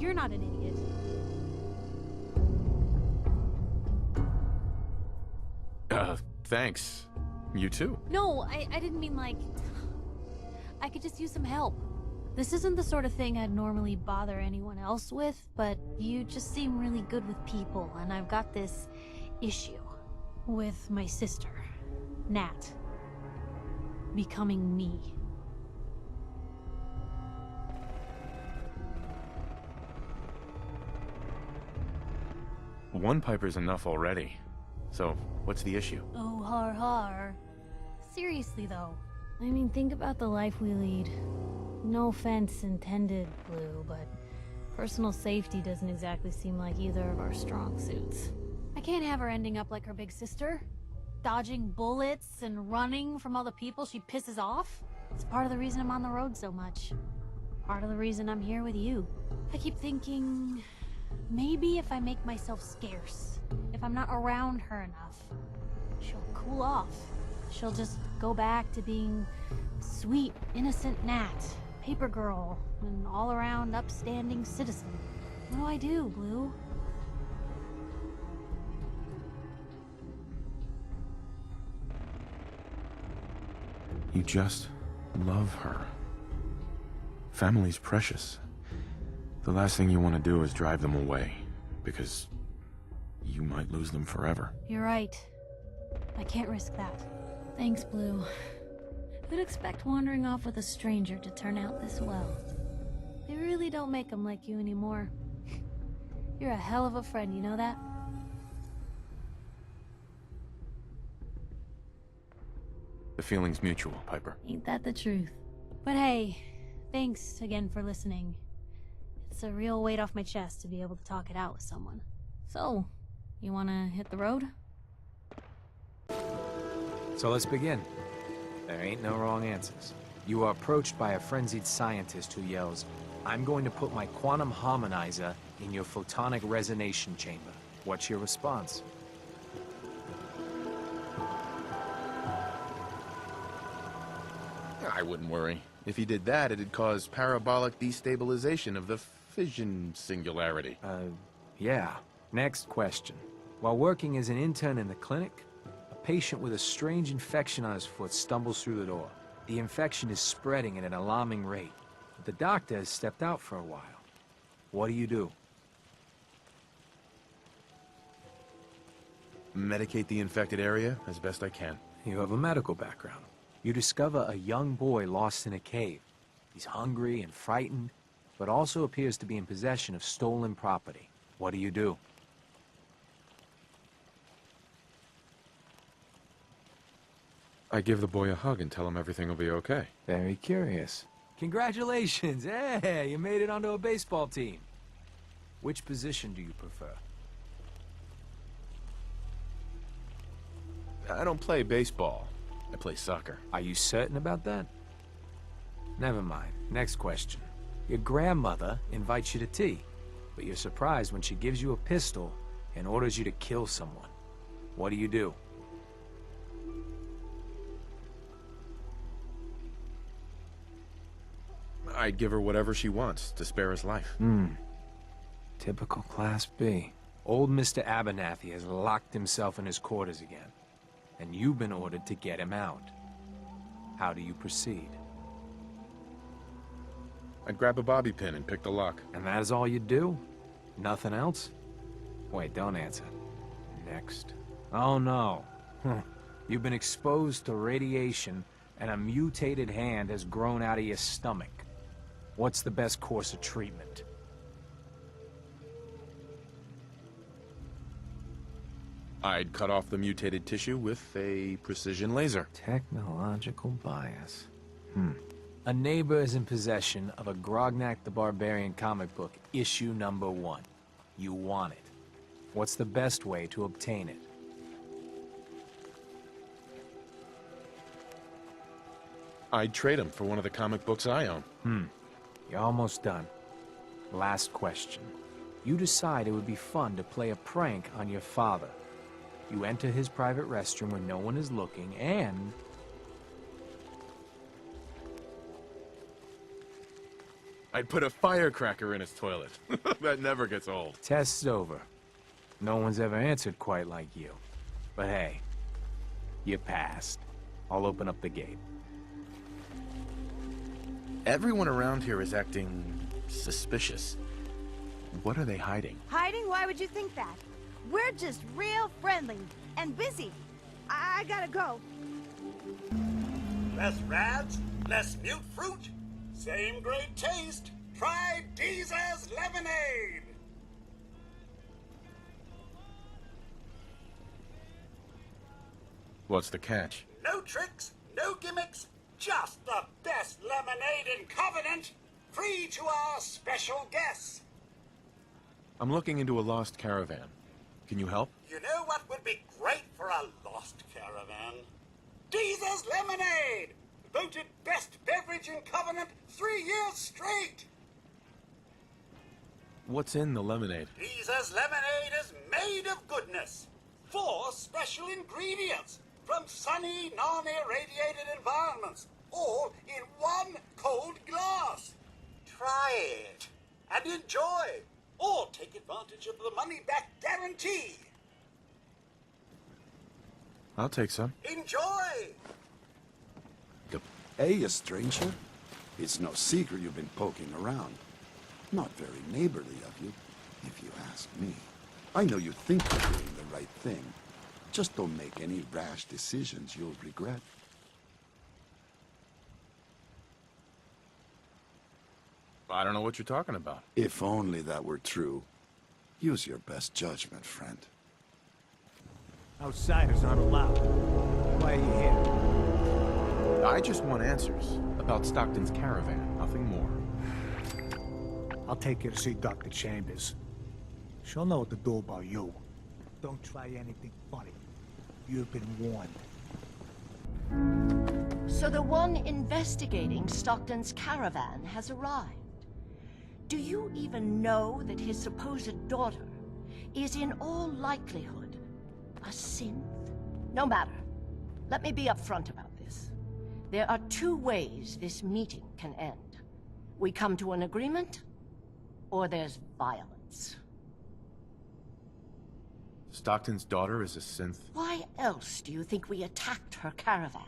you're not an idiot. Thanks. You too. No, I didn't mean like... I could just use some help. This isn't the sort of thing I'd normally bother anyone else with, but you just seem really good with people, and I've got this issue with my sister, Nat, becoming me. One Piper's enough already. So, what's the issue? Oh, har har. Seriously, though. I mean, think about the life we lead. No offense intended, Blue, but personal safety doesn't exactly seem like either of our strong suits. I can't have her ending up like her big sister. Dodging bullets and running from all the people she pisses off. It's part of the reason I'm on the road so much. Part of the reason I'm here with you. I keep thinking... maybe if I make myself scarce, if I'm not around her enough, she'll cool off. She'll just go back to being sweet, innocent Nat, paper girl, an all-around upstanding citizen. What do I do, Blue? You just love her. Family's precious. The last thing you want to do is drive them away, because you might lose them forever. You're right. I can't risk that. Thanks, Blue. Who'd expect wandering off with a stranger to turn out this well? They really don't make them like you anymore. You're a hell of a friend, you know that? The feeling's mutual, Piper. Ain't that the truth? But hey, thanks again for listening. It's a real weight off my chest to be able to talk it out with someone. So, you wanna hit the road? So let's begin. There ain't no wrong answers. You are approached by a frenzied scientist who yells, "I'm going to put my quantum harmonizer in your photonic resonation chamber." What's your response? I wouldn't worry. If he did that, it'd cause parabolic destabilization of the fission singularity. Yeah. Next question. While working as an intern in the clinic, a patient with a strange infection on his foot stumbles through the door. The infection is spreading at an alarming rate. But the doctor has stepped out for a while. What do you do? Medicate the infected area as best I can. You have a medical background. You discover a young boy lost in a cave. He's hungry and frightened, but also appears to be in possession of stolen property. What do? I give the boy a hug and tell him everything will be okay. Very curious. Congratulations! Hey, you made it onto a baseball team. Which position do you prefer? I don't play baseball. I play soccer. Are you certain about that? Never mind. Next question. Your grandmother invites you to tea, but you're surprised when she gives you a pistol and orders you to kill someone. What do? I'd give her whatever she wants to spare his life. Typical Class B. Old Mr. Abernathy has locked himself in his quarters again, and you've been ordered to get him out. How do you proceed? I'd grab a bobby pin and pick the lock. And that is all you do? Nothing else? Wait, don't answer. Next. Oh no. You've been exposed to radiation, and a mutated hand has grown out of your stomach. What's the best course of treatment? I'd cut off the mutated tissue with a precision laser. Technological bias. A neighbor is in possession of a Grognak the Barbarian comic book, issue number 1. You want it. What's the best way to obtain it? I'd trade him for one of the comic books I own. You're almost done. Last question. You decide it would be fun to play a prank on your father. You enter his private restroom when no one is looking, and... I'd put a firecracker in his toilet. That never gets old. Test's over. No one's ever answered quite like you. But hey, you passed. I'll open up the gate. Everyone around here is acting suspicious. What are they hiding? Hiding? Why would you think that? We're just real friendly and busy. I gotta go. Less rads, less mute fruit, same great taste. Try Deezer's lemonade. What's the catch? No tricks, no gimmicks, just the best lemonade in Covenant. Free to our special guests. I'm looking into a lost caravan. Can you help? You know what would be great for a lost caravan? Deezer's lemonade! Voted best beverage in Covenant 3 years straight! What's in the lemonade? Deezer's lemonade is made of goodness. 4 special ingredients from sunny, non-irradiated environments, all in 1 cold glass. Try it and enjoy, or take advantage of the money-back guarantee. I'll take some. Enjoy! Hey, stranger. It's no secret you've been poking around. Not very neighborly of you, if you ask me. I know you think you're doing the right thing. Just don't make any rash decisions you'll regret. I don't know what you're talking about. If only that were true. Use your best judgment, friend. Outsiders aren't allowed. Why are you here? I just want answers about Stockton's caravan, nothing more. I'll take you to see Dr. Chambers. She'll know what to do about you. Don't try anything funny. You've been warned. So the one investigating Stockton's caravan has arrived. Do you even know that his supposed daughter is in all likelihood a synth? No matter. Let me be upfront about this. There are 2 ways this meeting can end. We come to an agreement, or there's violence. Stockton's daughter is a synth. Why else do you think we attacked her caravan?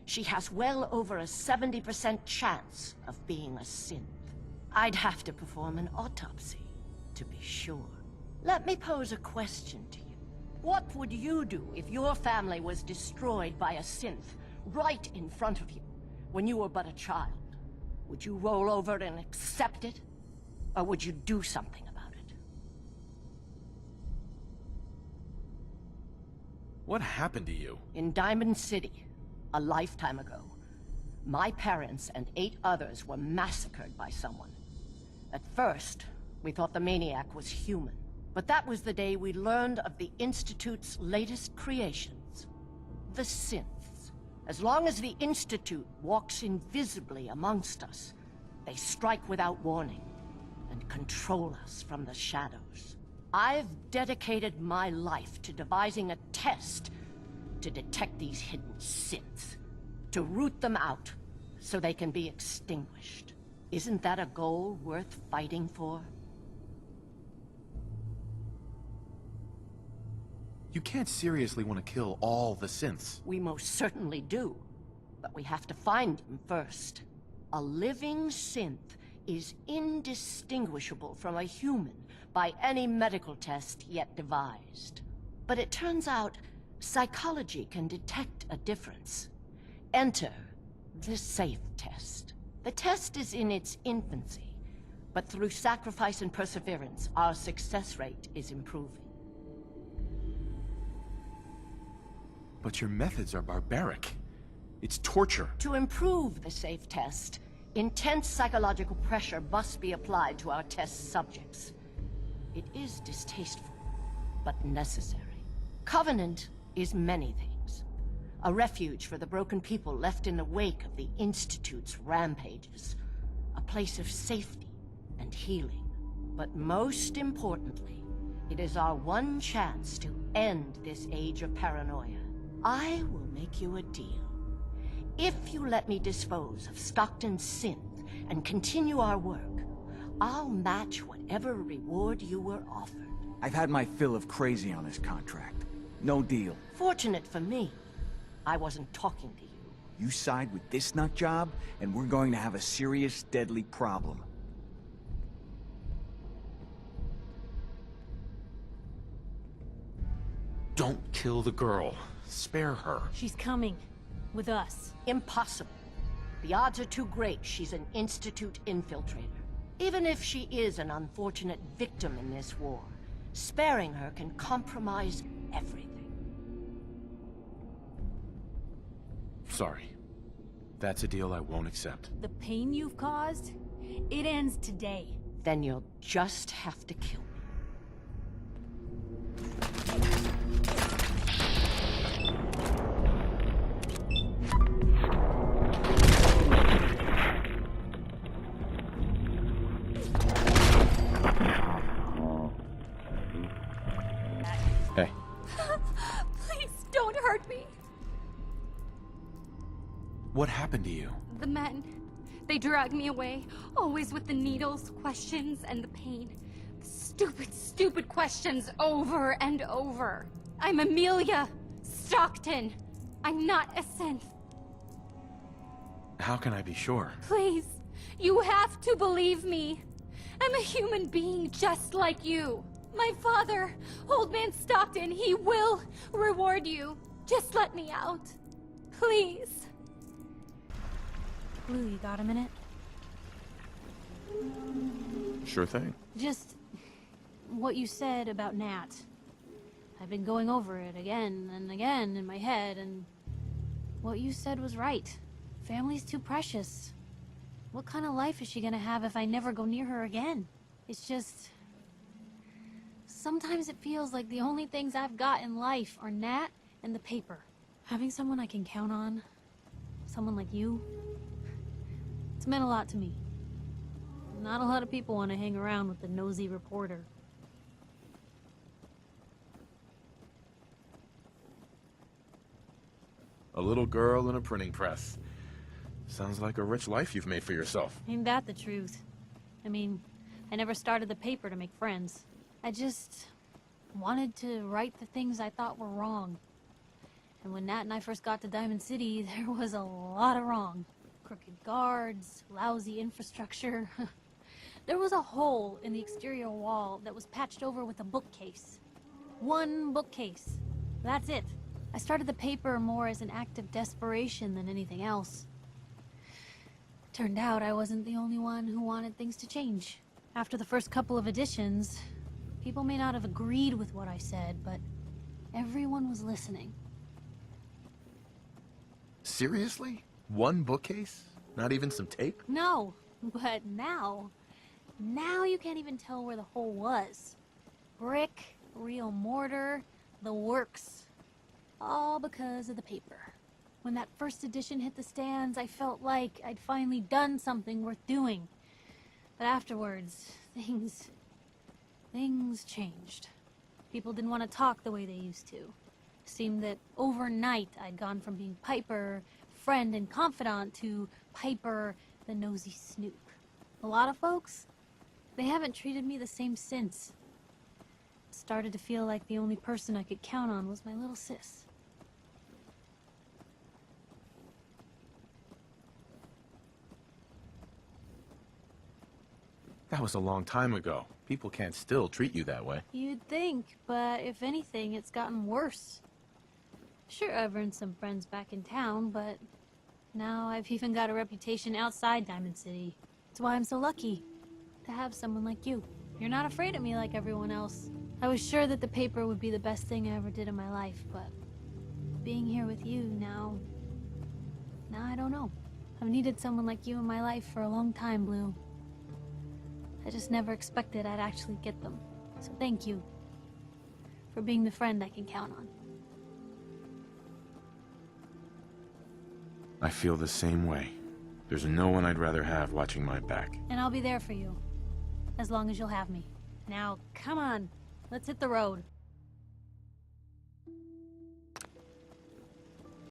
She has well over a 70% chance of being a synth. I'd have to perform an autopsy, to be sure. Let me pose a question to you. What would you do if your family was destroyed by a synth right in front of you when you were but a child? Would you roll over and accept it? Or would you do something about it? What happened to you? In Diamond City, a lifetime ago, my parents and 8 others were massacred by someone. At first, we thought the maniac was human. But that was the day we learned of the Institute's latest creations, the synths. As long as the Institute walks invisibly amongst us, they strike without warning and control us from the shadows. I've dedicated my life to devising a test to detect these hidden synths, to root them out so they can be extinguished. Isn't that a goal worth fighting for? You can't seriously want to kill all the synths. We most certainly do, but we have to find them first. A living synth is indistinguishable from a human by any medical test yet devised. But it turns out psychology can detect a difference. Enter the SAFE test. The test is in its infancy, but through sacrifice and perseverance, our success rate is improving. But your methods are barbaric. It's torture. To improve the SAFE test, intense psychological pressure must be applied to our test subjects. It is distasteful, but necessary. Covenant is many things. A refuge for the broken people left in the wake of the Institute's rampages. A place of safety and healing. But most importantly, it is our one chance to end this age of paranoia. I will make you a deal. If you let me dispose of Stockton's synth and continue our work, I'll match whatever reward you were offered. I've had my fill of crazy on this contract. No deal. Fortunate for me, I wasn't talking to you. You side with this nut job, and we're going to have a serious, deadly problem. Don't kill the girl. Spare her. She's coming. With us. Impossible. The odds are too great she's an Institute infiltrator. Even if she is an unfortunate victim in this war, sparing her can compromise everything. Sorry. That's a deal I won't accept. The pain you've caused, it ends today. Then you'll just have to kill me. Hey. Please don't hurt me. What happened to you? The men. They dragged me away, always with the needles, questions, and the pain. Stupid, stupid questions over and over. I'm Amelia Stockton. I'm not a synth. How can I be sure? Please, you have to believe me. I'm a human being just like you. My father, Old Man Stockton, he will reward you. Just let me out. Please. Blue, you got a minute? Sure thing. Just what you said about Nat. I've been going over it again and again in my head, and what you said was right. Family's too precious. What kind of life is she gonna have if I never go near her again? It's just... sometimes it feels like the only things I've got in life are Nat and the paper. Having someone I can count on, someone like you, it's meant a lot to me. Not a lot of people want to hang around with the nosy reporter. A little girl in a printing press. Sounds like a rich life you've made for yourself. Ain't that the truth? I mean, I never started the paper to make friends. I just wanted to right the things I thought were wrong. And when Nat and I first got to Diamond City, there was a lot of wrong. Crooked guards, lousy infrastructure. There was a hole in the exterior wall that was patched over with a bookcase. One bookcase. That's it. I started the paper more as an act of desperation than anything else. Turned out I wasn't the only one who wanted things to change. After the first couple of editions, people may not have agreed with what I said, but everyone was listening. Seriously? One bookcase? Not even some tape? No, but now you can't even tell where the hole was. Brick, real mortar, the works. All because of the paper. When that first edition hit the stands, I felt like I'd finally done something worth doing. But afterwards, things changed. People didn't want to talk the way they used to. Seemed that overnight I'd gone from being Piper, friend and confidant, to Piper, the nosy snoop. A lot of folks, they haven't treated me the same since. Started to feel like the only person I could count on was my little sis. That was a long time ago. People can't still treat you that way. You'd think, but if anything, it's gotten worse. Sure, I've earned some friends back in town, but now I've even got a reputation outside Diamond City. That's why I'm so lucky to have someone like you. You're not afraid of me like everyone else. I was sure that the paper would be the best thing I ever did in my life, but being here with you now I don't know. I've needed someone like you in my life for a long time, Blue. I just never expected I'd actually get them. So thank you for being the friend I can count on. I feel the same way. There's no one I'd rather have watching my back. And I'll be there for you, as long as you'll have me. Now, come on, let's hit the road.